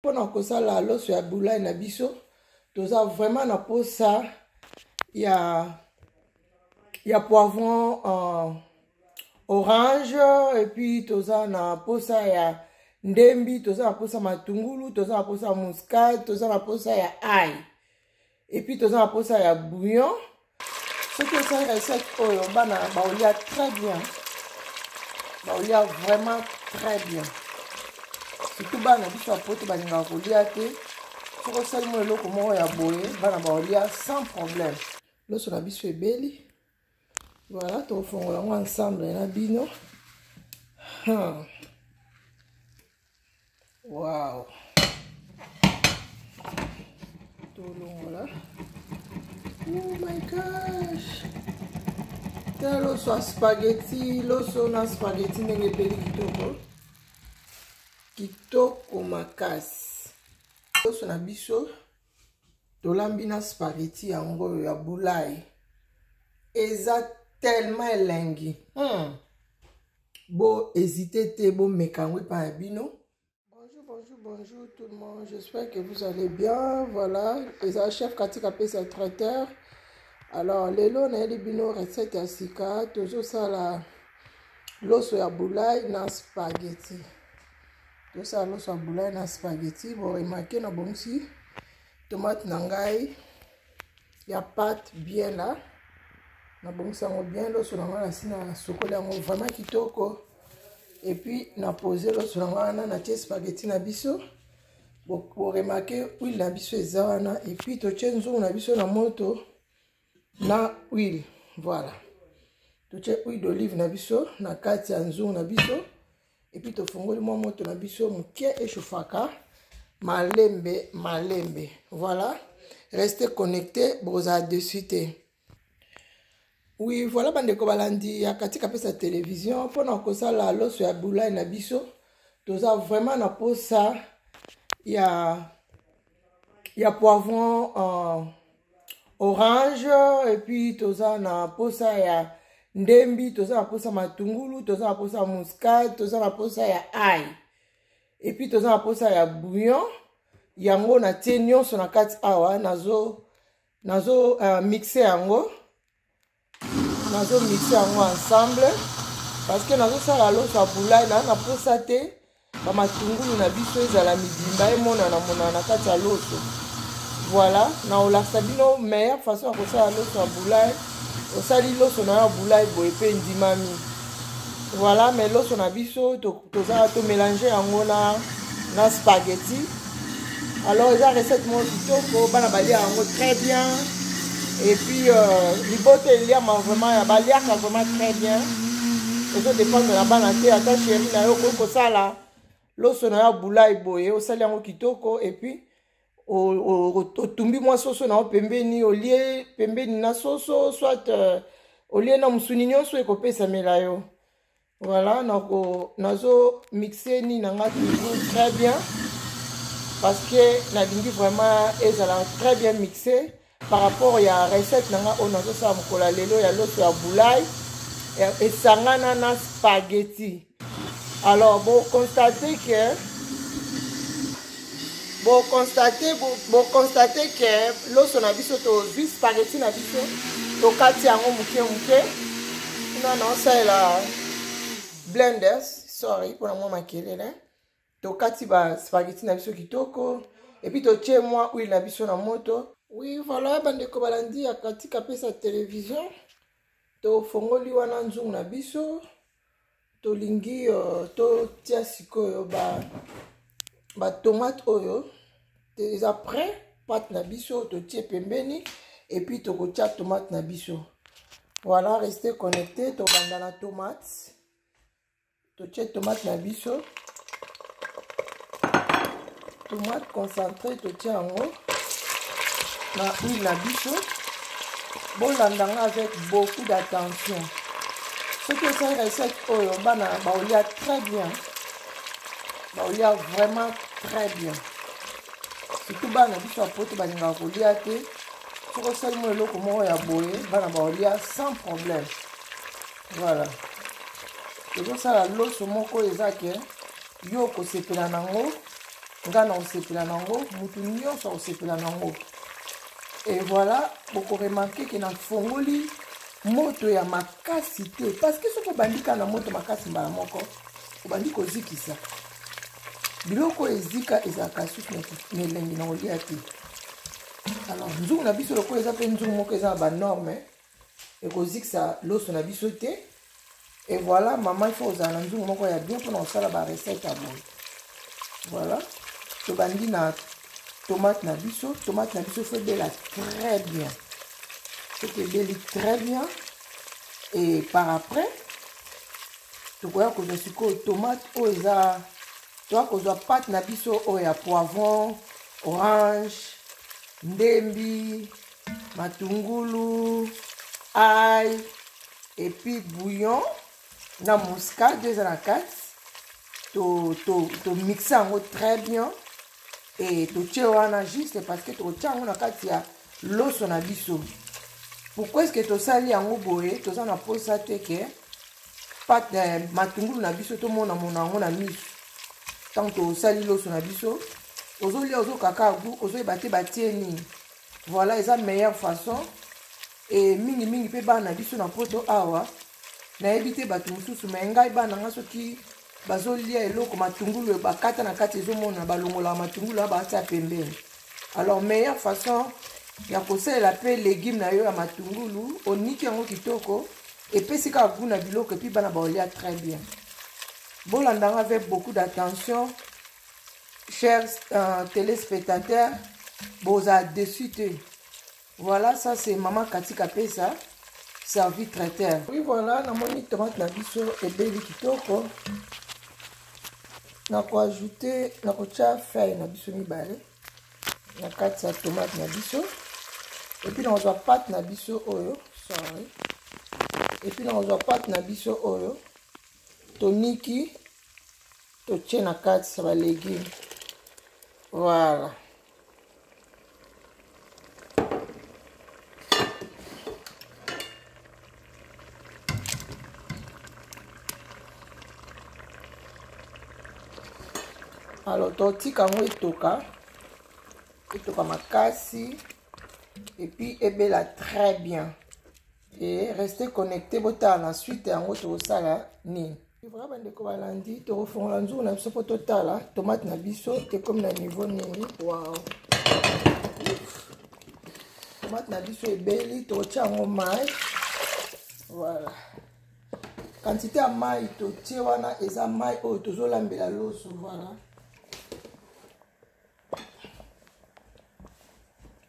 Pendant que ça la loso ya boulay na biso toza vraiment na posa ya poivron orange et puis toza na posa ya ndembi, toza na posa matungulu, toza na posa muscade, toza na posa ya ail et puis toza na posa ya bouillon. Ce que c'est une recette oyo bana baolia très bien, baolia vraiment très bien. Surtout bana biso apote balinga kolia te. Soko sali mo eloko moko ya boye bana baolia sans problème. Loso na biso ebeli. Voilà, tofongola yango ensemble na bino. Wow. Tolongola. Oh my gosh. Tala loso a spaghetti, loso na spaghetti ndenge ebeli kitoko. Kitoko makasi. Loso na biso tolambi na spaghetti yango ya boulay. Eza tellement elengi. Bon, hésitez te, bon mekango pa bino. Bonjour tout le monde. J'espère que vous allez bien. Voilà, eza chef Katika pesa traiteur. Alors, lelo na yeli bino recette ya sika, tozo sala loso ya boulay na spaghetti. Tout ça, loso ya boulay na spaghetti. Bon, remarquez na bonsi tomate na ngai ya pâte bien là. Na bonsi yango bien loso na ngai na sina sokola yango vraiment kitoko. Et puis na poser loso na ngai na tie spaghetti na biso. Bon, pour remarquer huile na biso eza wana et puis to tie nzungu na biso na moto na huile. Voilà. To tie huile d'olive na biso na kati ya nzungu na biso. Et puis tofongoli mwa moto na biso mukie echauffaka malembe. Voilà, restez connectés boza de suite. Oui, voilà bandeko balandi ya Katika pesa télévision pendant que ça la loso ya boulay na biso toza vraiment na posa ya poivron orange et puis toza na posa ya ndembi, toza na posa matungulu, toza na posa muscade, toza na posa ya ail et puis toza na posa ya bouillon. Yango na tie nyonso na kati awa nazo mixer yango ensemble parce que nazo sala loso ya boulay na posa te ba matungulu na biso ezala midimba emonana na kati ya loso. Voilà, na olakisa bino meilleure façon ya kosala loso ya boulay. Osali loso na ya boulay boye pe ndimami. Voilà, mais loso na biso toza to mélanger yango na spaghetti. Alors eza recette mo kitoko bana balia yango très bien. Et puis libote eliama vraiment ya baliaka vraiment très bien. Ezo dépendre na bana te ata chéri na yo kosala loso na ya boulay boye osali yango kitoko et puis otumbi mwa soso na pembeni olie pembeni na soso soit olie na musuni nyonso ekopesamela yo. Voilà, nazo mixer ni nanga toujours très bien parce que nalingi vraiment ezala très bien mixé par rapport ya recette nanga o nazo sa mukola lelo ya loso ya boulay et sangana na spaghetti. Alors bon constatez que loso na biso to spaghetti na biso to kati yango muke na osala blenders, sorry pour moi makelele to kati ba spaghetti na biso kitoko et puis to tie moi huile na biso na moto. Oui, voilà bandeko balandi ya Katika pesa télévision to fongoli wana nzungu na biso to lingi to tia sikoyo ba tomate oyo eza prêt pâte na biso to tie pembeni et puis to kotia tomate na biso. Voilà, restez connectés to banda na tomate to tie tomate na biso tomate concentré to tie yango na huile na biso. Bon landanga avec beaucoup d'attention. Ce que c'est une recette oyo bana baolia très bien, baolia vraiment très bien. Surtout bana biso apote balinga kolia te. Soko sali mo eloko moko ya boye bana baolia sans problème. Voilà. Tozo sala loso moko eza ke yo kosepela nango nga na osepela nango mutu nyonso osepela nango. Et voilà, boko remarquer que na fongoli moto ya makasi te parce que soko bandika na moto makasi mbala moko obandi kozikisa biloko ezika ezaka susu na elengi na olia te. Alors nzungu na biso loko eza pe nzungu moko eza na banorme ekozikisa loso na biso te. Et voilà, maman il faut ozala na nzungu moko ya bien mpona kosala barecette ya boye. Voilà, tobandi na tomate na biso faut ebela très bien. Faut ebeli très bien. Et par après, tu vois que je suis tomate ou eza, tu vois que je pâte na biso o ya poivron, orange, ndembi, matungulu, ail et puis bouillon na muscade deux à la carte. To mixer en très bien et to tche wana juste parce que to tcha na kati ya loso na biso. Pourquoi est-ce que to sali yango boye to za na posa te ke pat matungulu na biso to mona monango na miso. Tant to sali loso na biso ozolia ozo kakabu ozo ebate batieni. Voilà, eza meilleure façon. Et mingi pe ba na biso na poto awa na ebite batu mususu me ngai ba na ngaso ki bazolia eloko matungulu bakata na kati ezomona balongola matungulu abatia pembeni. Alors meilleure façon ya kosalela pe légume na yo ya matungulu oniki yango kitoko epesi kaka goût na biloko epi bana baolia très bien. Bolandanga avec beaucoup d'attention, chers téléspectateurs, boza dessus te. Voilà, ça c'est maman Katika Pesa, servi traiteur. Oui voilà, na moni tomate na biso ebeli kitoko. Na ko ajouter, na ko tia feuille na biso mibale. Na kati ya tomate na biso. Et puis na ozwa pâte na biso oyo, sorry. Et puis na ozwa pâte na biso oyo. Toniki to tie na kati ya ba légumes. Voilà. Alors, totika ngo etoka makasi et puis ebela très bien. Et restez connectés bota la suite yango to sala ni. Voilà bandeko balandi to refongola nzungu na biso po totala tomate na biso et comme na niveau nini. Wow. Tomate na biso ebeli to tia ngo mai. Voilà. Quantité ya mai to tie wana eza mai oyo tozolambela loso. Voilà.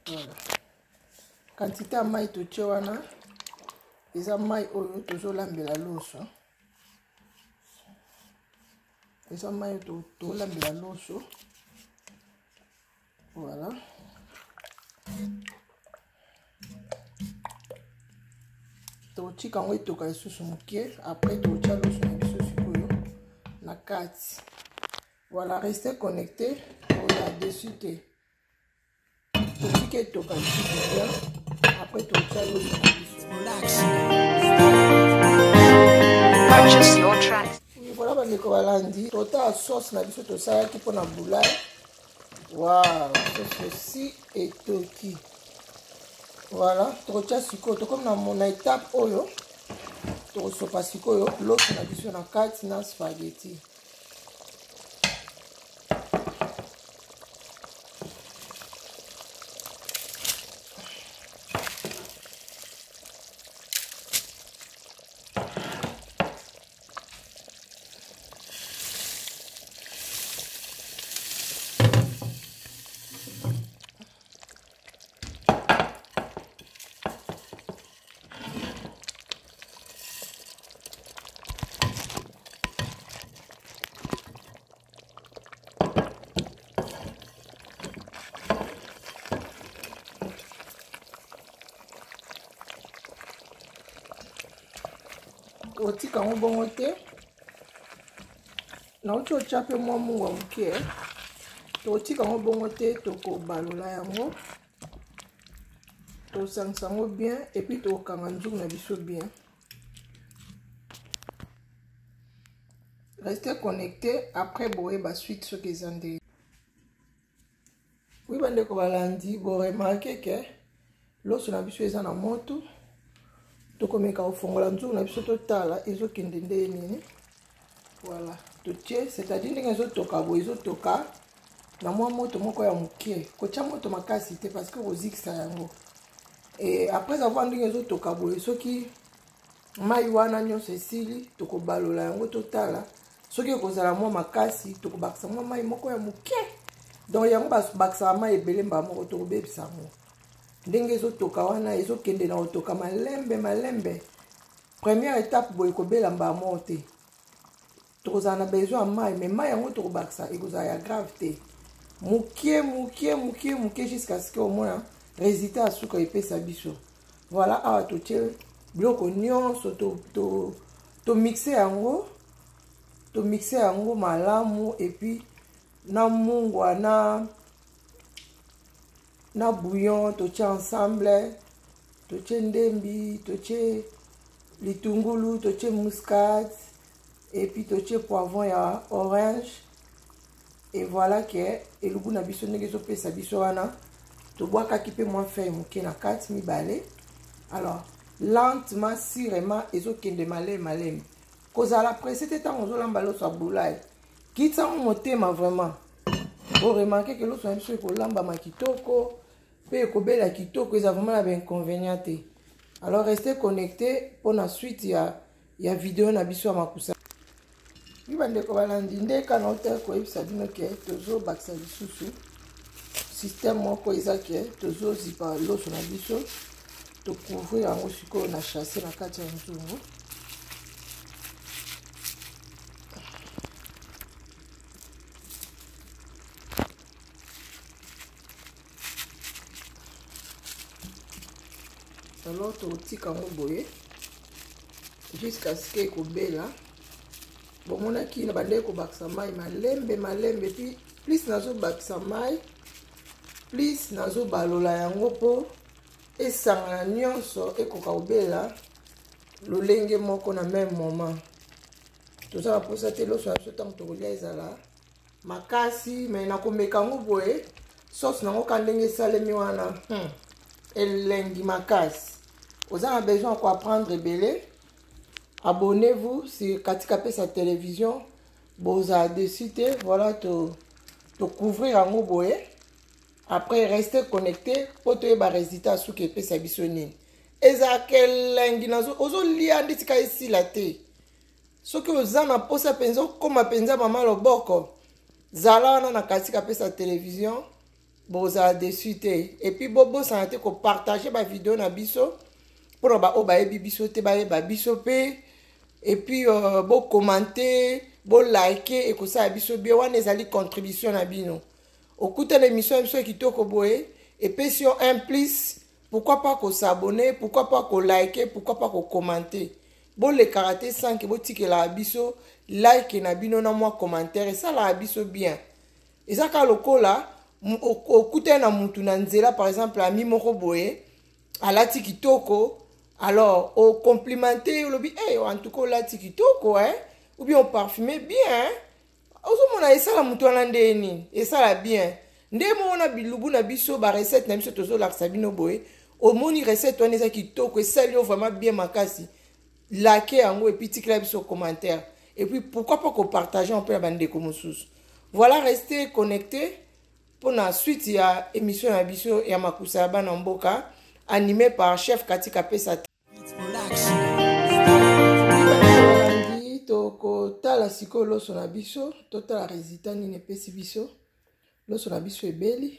Voilà. Quantité ya mai to tie wana eza mai oyo tozolambela loso. Eza mai oyo tozolambela loso. Voilà. Totika ngo etoka lisusu moke après totia loso na biso sikoyo na kati. Voilà, restez connectés là-dessus te. Totika etoka lisusu bien après totia loso na biso. Purchase your tracks. Voilà bandeko balandi tota sauce na biso tosalaki mpona boulay. Wow, ceci etoki. Voilà, tokotia sikoyo tokomi na étape oyo tokosopa sikoyo loso na biso na kati na spaghetti. Otika ngo bongo te na uti otia pe mwa mungu moke totika ngo bongo te tokobalola yango tosangisa yango bien et puis tokanga nzungu na biso bien. Restez connectés après boye ba suite ce que zande. Oui, bandeko balandi, bo remarqué que loso na biso eza na moto. Tokomeka ofongola nzungu na biso totala ezokende nde nini. Voilà, totie, c'est-à-dire ndenge ezotoka bo ezotoka na mwa moto moko ya mokie. Kotia moto makasi te parce que ozikisa yango. Et après avoir ndenge ezotoka bo soki mai wana nyonso esili tokobalola yango totala. Soki ekozala mwa makasi tokobakisa mwa mai moko ya mokie. Donc yango bakisa mai ebele mba moko tokobebisa yango. Ndenge ezotoka wana ezokende na otoka malembe. Première étape boye kobela mba moko te. Tokozala na besoin ya mai, mais mai yango tokobakisa ekozala ya grave te. Mukie jusqu'à ce que au moins résultat ya suka epesa biso. Voilà, awa totie biloko nyonso to mixer yango. To mixer yango malamu et puis na mungwa na bouillon totie ensemble. Totie ndembi, totie litungulu, totie muscade et puis totie poivron ya orange. Et voilà que elubu na biso ndenge ezopesa biso wana tobwakaki mpe mwa feuille moke na kati mibale. Alors lentement sirement ezokende maleme kozala pressé te ntango ozolamba loso ya bulai kitsango motema vraiment. Bo remarqué que loso na biso ekolambama kitoko mpe ekobela kitoko, eza vraiment na bainconvénient te. Alors restez connecté pour la suite ya vidéo na biso ya makusa. Oui, bandeko balandi ndeka na hôtel koyebisa bino ke tozobakisa lisusu système moko eza ke tozozipa loso na biso tocouvrir yango sikoyo na chasse na kati ya nzungu. Alors totika yango boye jusqu'à ce que ekobela. Bomonaki na bande kobakisa mai malembe puis plus nazobakisa mai plus nazobalola yango po esangana nyonso ekoka kobela lolenge moko na même moment. Tozala posa te loso na biso ntango tokolia ezala makasi, mais nakomeka yango boye sauce nango ka ndenge esalemi wana elengi makasi. Oza na besoin ko apprendre ebele. Abonnez-vous sur Katika Pesa Télévision. Boza dessus. Voilà, to couvrir en boye. Après, restez connecté pour te ba résultat sur que Pesa Bisonine. Eza kelengi nazo ozo lia nditika ici la te. Ce que oza na posa penzo comme penza mama loboko. Zala na Katika Pesa Télévision. Boza dessus. Et puis bobo ça te ko partager ma vidéo na biso. Pour ba oba ebi biso te ba eba biso pe. Et puis bo commenter, bo liker et que ça biso bien wana ezali contribution na bino. Okuta l'émission biso kitoko boye et puis si on implique pourquoi pas ko s'abonner, pourquoi pas ko liker, pourquoi pas ko commenter. Bo le karaté sans que bo tike la biso like na bino na moi commentaire et ça la biso bien. Et ça ka lokola okuta na mutu na nzela par exemple ami moko boye alati kitoko. Alors, au complimenter, on dit, hey, en tout cas, là, tikitoko, hein, ou bien on parfumait bien, hein. On a ça la moutonande et ça la bien. Ndemo on a bilubu na biso ba recette na biso tozo la sabino boy. Au moni recette on est kitoko et ça lui vraiment bien makasi. Likez en et puis tikla biso commentaire. Et puis pourquoi pas qu'on partage un peu la bande comme sous. Voilà, restez connectés pour la suite il y a émission na biso ya makusa bana mboka animé par chef Katika Pesa. Toko tala siko loso na biso totala résultat nini epesi biso loso na biso ebeli.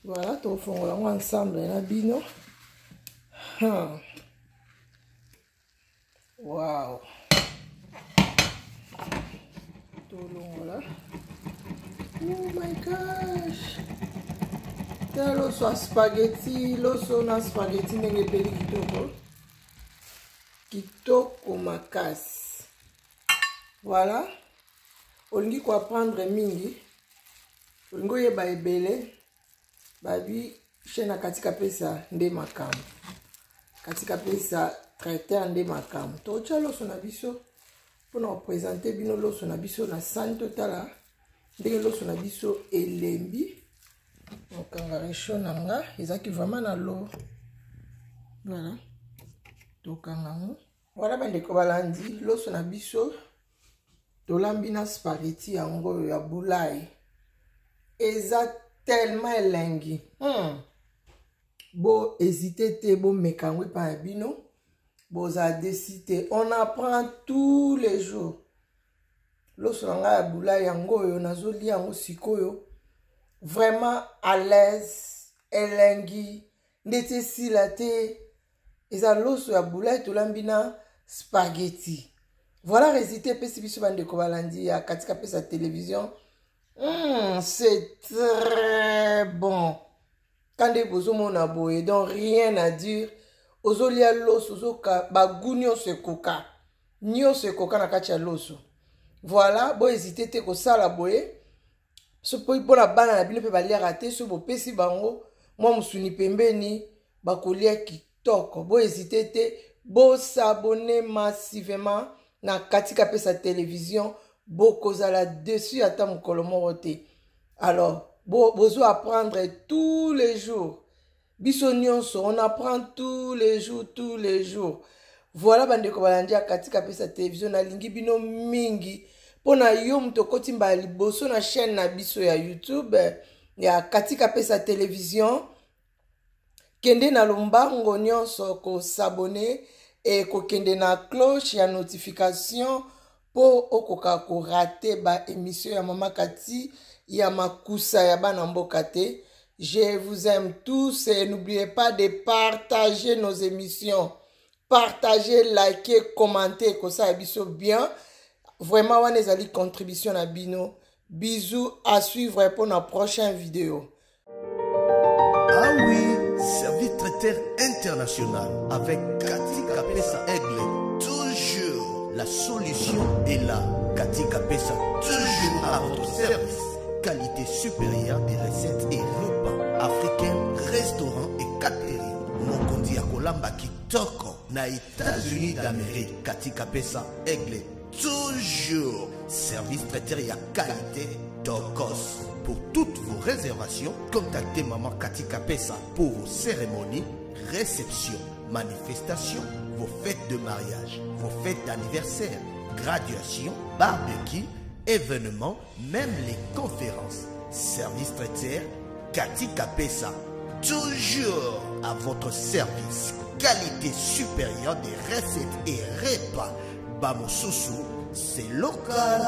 Voilà, tofongola ngo ensemble na bino. Wow, tolongola. Oh my gosh, tala loso a spaghetti, loso na spaghetti ndenge ebeli kitoko kitoko makasi. Voilà, olingi ko apprendre mingi, olingo yeba ebele, babi chaîne Katika Pesa nde makamu. Katika Pesa traiteur nde makamu. Tocha loso na biso pour nous présenter bino loso na biso na sani totala ndenge loso na biso elembi. réchaud nanga ezaki vraiment na l'eau. Voilà. Tokangango. Voilà bandeko balandi loso na biso. Tolambi na spaghetti yango ya boulay. Eza tellement elengi. Bo hésiter te bo mekango pa bino. Bo za décider. On apprend tous les jours. Loso nanga ya boulay yango yo nazoli yango sikoyo. Vraiment à l'aise, elengi, ndete silate. Eza loso ya boulay tolambina spaghetti. Voilà résultat pesi biso bandeko balandi ya katika pesa télévision. C'est très bon. Quand des bozo mona boye, donc rien à dire. Ozolia loso ozoka bagunyo se koka. Nyo se koka na kati ya loso. Voilà, bo hésiter te ko sala boye. So po la bana na bino pe balia raté so bo pesi bango moi musuni pembeni bakolia kitoko. Bo hésiter te bo s'abonner massivement na katika pesa télévision bo kozala dessus ata mokolo moko te. Alors bozo apprendre tous les jours. Biso nyonso on apprend tous les jours. Voilà bandeko balandi katika pesa télévision na lingi bino mingi. Pona yo mto kotimba liboso na chaîne na biso ya YouTube ya katika pesa télévision. Kende na lombango nyonso ko s'abonner et ko kende na cloche ya notification po okoka ko rater ba émission ya Mama Kati ya makusa ya bana mboka te. Je vous aime tous et n'oubliez pas de partager nos émissions. Partagez, likez, commentez que ça biso bien. Vraiment, on est allé contribution à Bino. Bisous à suivre pour la prochaine vidéo. Ah oui, service traiteur international avec Kati Kapesa Aigle. Toujours la solution est là. Kati Kapesa, toujours à votre service. Qualité supérieure des recettes et repas africains, restaurants et catering. Mokondi Akolamba Kitoko, na États-Unis d'Amérique. Kati Kapesa Aigle. Toujours service traiteur et à qualité Tokos. Pour toutes vos réservations, contactez Maman Kati Kapesa pour vos cérémonies, réceptions, manifestations, vos fêtes de mariage, vos fêtes d'anniversaire, graduation, barbecue, événements, même les conférences. Service traiteur Kati Kapesa. Toujours à votre service. Qualité supérieure des recettes et repas. Bamosusu, c'est local.